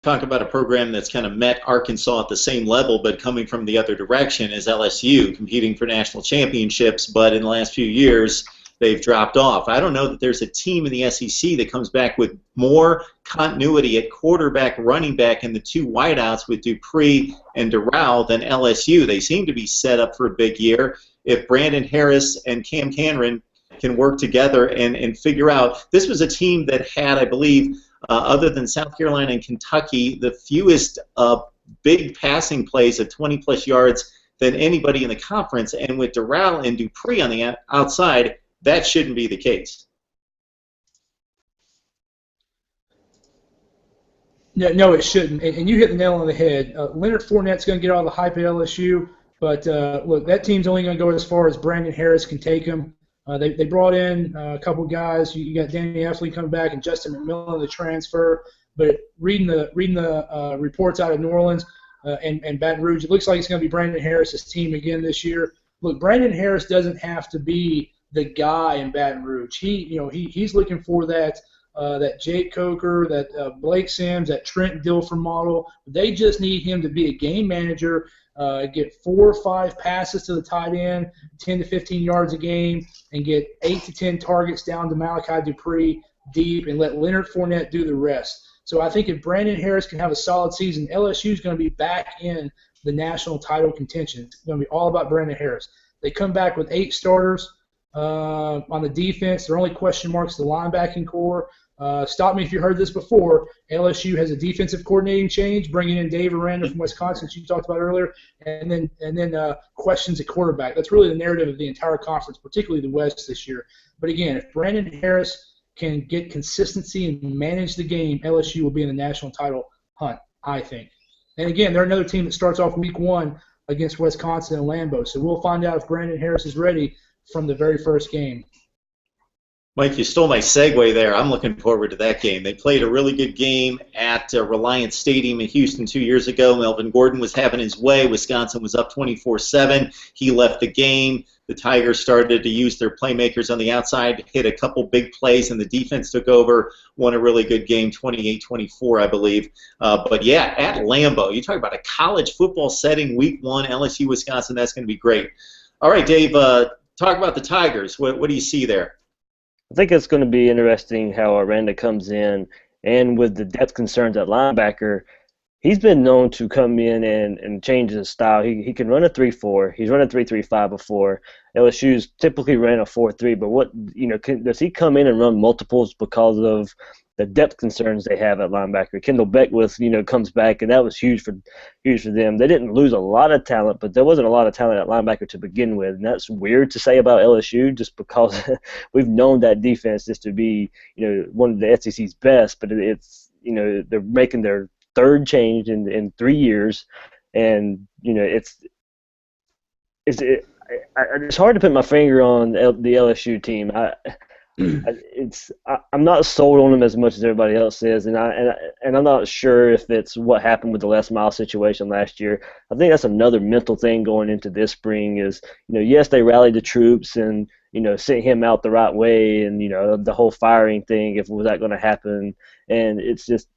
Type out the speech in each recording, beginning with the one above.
talk about a program that's kind of met Arkansas at the same level, but coming from the other direction is LSU, competing for national championships, but in the last few years, they've dropped off. I don't know that there's a team in the SEC that comes back with more continuity at quarterback, running back, and the two wideouts with Dupree and Durrell than LSU. They seem to be set up for a big year. If Brandon Harris and Cam Cameron can work together and figure out, this was a team that had, I believe, other than South Carolina and Kentucky, the fewest big passing plays of 20-plus yards than anybody in the conference. And with Durrell and Dupree on the outside, that shouldn't be the case. No, it shouldn't. And you hit the nail on the head. Leonard Fournette's going to get all the hype at LSU, but look, that team's only going to go as far as Brandon Harris can take them. They brought in a couple guys. You got Danny Effley coming back and Justin McMillan, the transfer. But reading the reports out of New Orleans and Baton Rouge, it looks like it's going to be Brandon Harris's team again this year. Look, Brandon Harris doesn't have to be the guy in Baton Rouge. He's looking for that Jake Coker, that Blake Sims, that Trent Dilfer model. They just need him to be a game manager, get 4 or 5 passes to the tight end, 10 to 15 yards a game, and get 8 to 10 targets down to Malachi Dupree deep, and let Leonard Fournette do the rest. So I think if Brandon Harris can have a solid season, LSU is going to be back in the national title contention. It's going to be all about Brandon Harris. They come back with 8 starters on the defense. Their only question marks the linebacking core. Stop me if you heard this before. LSU has a defensive coordinating change, bringing in Dave Aranda from Wisconsin, as you talked about earlier, and then questions at quarterback. That's really the narrative of the entire conference, particularly the West this year. But again, if Brandon Harris can get consistency and manage the game, LSU will be in the national title hunt, I think. And again, they're another team that starts off week 1 against Wisconsin and Lambeau. So we'll find out if Brandon Harris is ready from the very first game. Mike, you stole my segue there. I'm looking forward to that game. They played a really good game at Reliance Stadium in Houston 2 years ago. Melvin Gordon was having his way. Wisconsin was up 24-7. He left the game. The Tigers started to use their playmakers on the outside, hit a couple big plays, and the defense took over, won a really good game, 28-24, I believe. But, yeah, at Lambeau, you talk about a college football setting, week 1, LSU, Wisconsin, that's going to be great. All right, Dave, talk about the Tigers. What do you see there? I think it's going to be interesting how Aranda comes in, and with the depth concerns at linebacker, he's been known to come in and change his style. He can run a 3-4. He's run a 3-3-5 before. LSU's typically ran a 4-3, but does he come in and run multiples because of the depth concerns they have at linebacker? Kendall Beckwith, comes back, and that was huge for them. They didn't lose a lot of talent, but there wasn't a lot of talent at linebacker to begin with, and that's weird to say about LSU just because we've known that defense just to be, one of the SEC's best, but it's, they're making their 3rd change in 3 years, and, it's hard to put my finger on the LSU team. I'm not sold on them as much as everybody else is, and I'm not sure if it's what happened with the Les Miles situation last year. I think that's another mental thing going into this spring is, yes, they rallied the troops and, sent him out the right way, and, the whole firing thing, if was that going to happen, and it's just,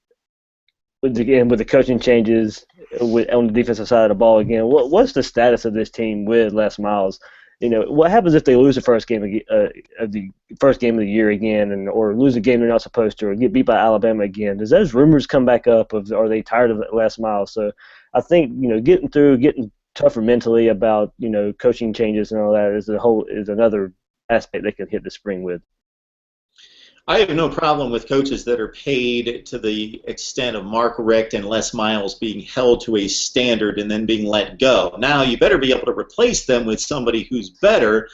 again, with the coaching changes on the defensive side of the ball again, what's the status of this team with Les Miles? What happens if they lose the first game of the year again, or lose a game they're not supposed to, or get beat by Alabama again? Does those rumors come back up? Are they tired of Les Miles? So I think getting tougher mentally about coaching changes and all that is another aspect they can hit the spring with. I have no problem with coaches that are paid to the extent of Mark Richt and Les Miles being held to a standard and then being let go. Now, you better be able to replace them with somebody who's better,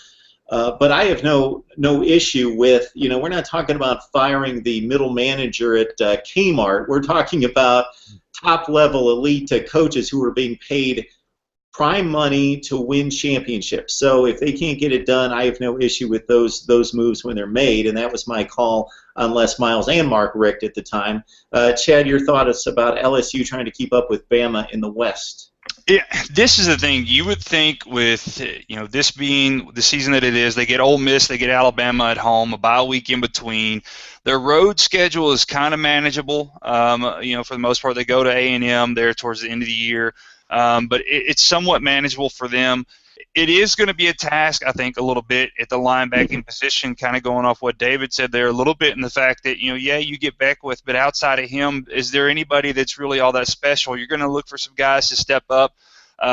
but I have no issue with, we're not talking about firing the middle manager at Kmart. We're talking about top-level elite coaches who are being paid prime money to win championships. So if they can't get it done, I have no issue with those moves when they're made, and that was my call on Les Miles and Mark Richt at the time. Chad, your thoughts about LSU trying to keep up with Bama in the West? This is the thing. You would think with this being the season that it is, they get Ole Miss, they get Alabama at home, a bye week in between. Their road schedule is kind of manageable. For the most part, they go to A&M there towards the end of the year, but it's somewhat manageable for them. It is going to be a task, I think, a little bit at the linebacking position, kind of going off what David said there a little bit, in the fact that, you get Beckwith, but outside of him, is there anybody that's really all that special? You're going to look for some guys to step up.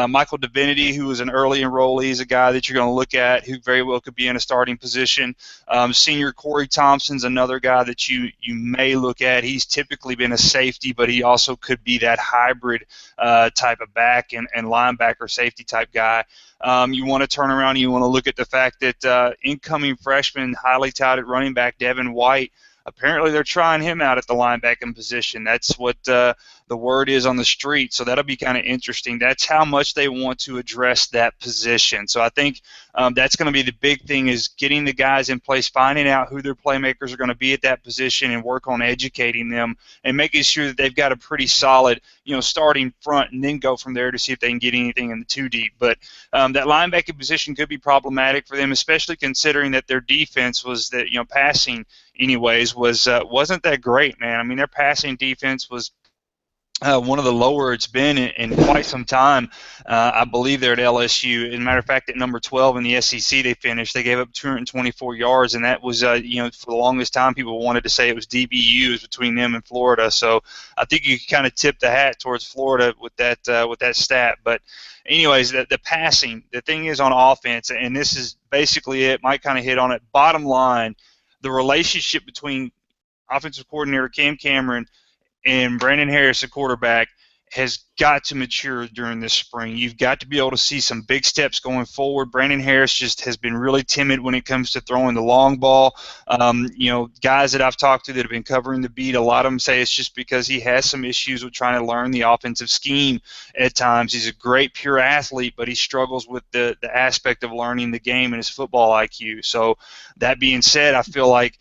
Michael Divinity, who was an early enrollee, is a guy that you're going to look at who very well could be in a starting position. Senior Corey Thompson's another guy that you may look at. He's typically been a safety, but he also could be that hybrid type of back and linebacker safety type guy. You want to turn around and you want to look at the fact that incoming freshman, highly touted running back Devin White, apparently they're trying him out at the linebacking position. That's what the word is on the street, so that'll be kind of interesting. That's how much they want to address that position. So I think that's going to be the big thing, is getting the guys in place, finding out who their playmakers are going to be at that position, and work on educating them and making sure that they've got a pretty solid starting front, and then go from there to see if they can get anything in the two deep. But that linebacking position could be problematic for them, especially considering that their defense was that passing anyways wasn't that great, man. I mean, their passing defense was one of the lower it's been in quite some time. I believe they're at LSU. As a matter of fact, at number 12 in the SEC, they finished. They gave up 224 yards, and that was, for the longest time, people wanted to say it was DBUs between them and Florida. So I think you kind of tip the hat towards Florida with that stat. But anyways, the passing, the thing is on offense, and this is basically it. Mike kind of hit on it. Bottom line, the relationship between offensive coordinator Cam Cameron and Brandon Harris, the quarterback, has got to mature during this spring. You've got to be able to see some big steps going forward. Brandon Harris just has been really timid when it comes to throwing the long ball. Guys that I've talked to that have been covering the beat, a lot of them say it's just because he has some issues with trying to learn the offensive scheme at times. He's a great pure athlete, but he struggles with the aspect of learning the game and his football IQ. So that being said, I feel like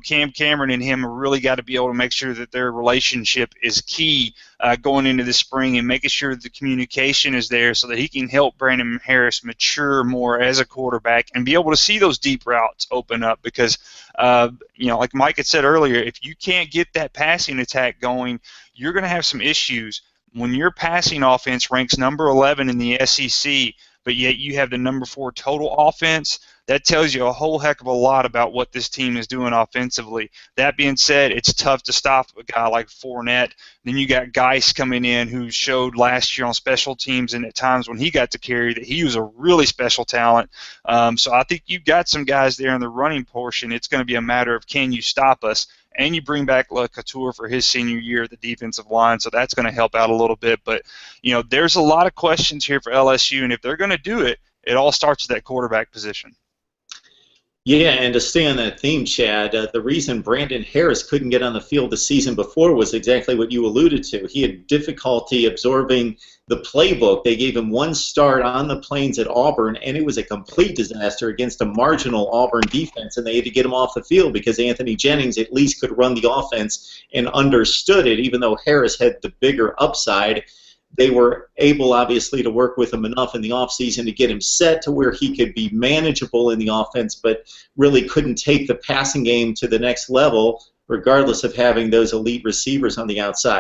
Cam Cameron and him have really got to be able to make sure that their relationship is key going into the spring, and making sure that the communication is there so that he can help Brandon Harris mature more as a quarterback and be able to see those deep routes open up. Because, like Mike had said earlier, if you can't get that passing attack going, you're going to have some issues. When your passing offense ranks number 11 in the SEC, but yet you have the number 4 total offense, that tells you a whole heck of a lot about what this team is doing offensively. That being said, it's tough to stop a guy like Fournette. Then you got Geis coming in, who showed last year on special teams and at times when he got to carry that he was a really special talent. So I think you've got some guys there in the running portion. It's going to be a matter of, can you stop us? And you bring back Le Couture for his senior year at the defensive line, so that's going to help out a little bit. But, there's a lot of questions here for LSU, and if they're going to do it, it all starts with that quarterback position. Yeah, and to stay on that theme, Chad, the reason Brandon Harris couldn't get on the field the season before was exactly what you alluded to. He had difficulty absorbing the playbook. They gave him one start on the Plains at Auburn, and it was a complete disaster against a marginal Auburn defense, and they had to get him off the field because Anthony Jennings at least could run the offense and understood it, even though Harris had the bigger upside. They were able, obviously, to work with him enough in the offseason to get him set to where he could be manageable in the offense, but really couldn't take the passing game to the next level, regardless of having those elite receivers on the outside.